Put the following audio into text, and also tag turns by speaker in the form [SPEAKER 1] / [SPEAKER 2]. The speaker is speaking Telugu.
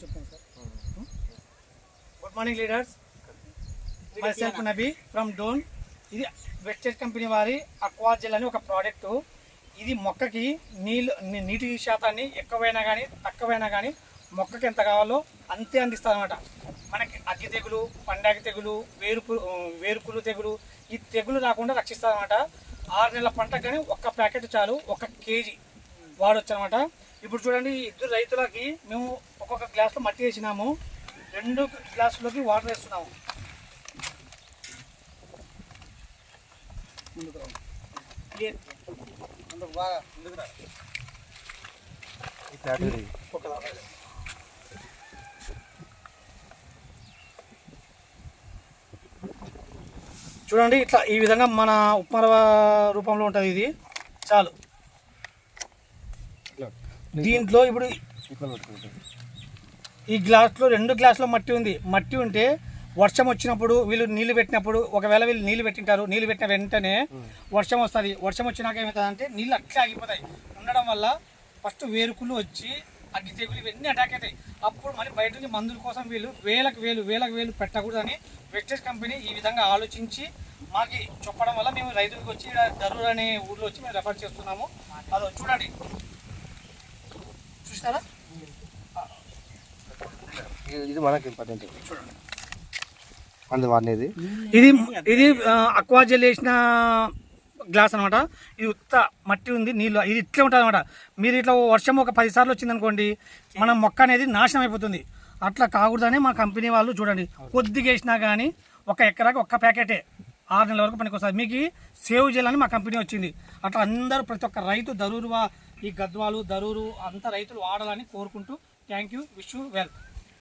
[SPEAKER 1] చెప్పండి sir. Good morning leaders, myself Nabi from Dhone. ఇది వెస్టేజ్ కంపెనీ వారి అక్వాజెల్ అని ఒక ప్రోడక్టు. ఇది మొక్కకి నీటి శాతాన్ని ఎక్కువైనా కానీ తక్కువైనా కానీ మొక్కకి ఎంత కావాలో అంతే అందిస్తుంది అనమాట. మనకి అగ్గి తెగులు, పండాగి తెగులు, వేరుకులు తెగులు, ఈ తెగులు రాకుండా రక్షిస్తుంది అనమాట. 6 నెలల పంటకు కానీ ఒక్క ప్యాకెట్ చాలు, 1 కేజీ వాడొచ్చు అనమాట. ఇప్పుడు చూడండి, ఇద్దరు రైతులకి మేము ఒక్కొక్క గ్లాస్లో మట్టి వేసినాము, 2 గ్లాసులోకి వాటర్ వేస్తున్నాము. బాగా ముందుకు రా. చూడండి, ఇట్లా ఈ విధంగా మన ఉప్మా రూపంలో ఉంటుంది. ఇది చాలు. దీంట్లో ఇప్పుడు ఈ గ్లాస్లో 2 గ్లాసులో మట్టి ఉంది. మట్టి ఉంటే వర్షం వచ్చినప్పుడు వీళ్ళు నీళ్లు పెట్టినప్పుడు, ఒకవేళ వీళ్ళు నీళ్లు పెట్టింటారు, నీళ్లు పెట్టిన వెంటనే వర్షం వస్తుంది. వర్షం వచ్చినాక ఏమవుతుందంటే నీళ్ళు అట్లే ఆగిపోతాయి. ఉండడం వల్ల ఫస్ట్ వేరుకులు వచ్చి అగ్గి తెగులు ఇవన్నీ అటాక్ అవుతాయి. అప్పుడు మళ్ళీ బయట నుంచి మందుల కోసం వీళ్ళు వేలకు వేలు పెట్టకూడదని వెస్టేజ్ కంపెనీ ఈ విధంగా ఆలోచించి మాకు చెప్పడం వల్ల మేము రైతులకు వచ్చి దరూర్ అనే ఊర్లో వచ్చి మేము రెఫర్ చేస్తున్నాము. అదో చూడండి, చూస్తారా?
[SPEAKER 2] ఇది మనకి ఇంపార్టెంట్.
[SPEAKER 1] చూడండి, ఇది అక్వాజెల్ వేసిన గ్లాస్ అనమాట. ఇది ఉత్త మట్టి ఉంది, నీళ్ళు ఇది ఇట్లే ఉంటుంది అనమాట. మీరు ఇట్లా వర్షం ఒక 10 సార్లు వచ్చిందనుకోండి, మన మొక్క అనేది నాశనం అయిపోతుంది. అట్లా కాకూడదని మా కంపెనీ వాళ్ళు చూడండి, కొద్దిగా వేసినా కానీ 1 ఎకరాకి 1 ప్యాకెటే 6 నెలల వరకు పనికి వస్తుంది. మీకు సేవ్ చేయాలని మా కంపెనీ వచ్చింది. అట్లా అందరూ ప్రతి ఒక్క రైతు దరూరు, ఈ గద్వాలు దరూరు అంతా రైతులు వాడాలని కోరుకుంటూ thank you, wish you well.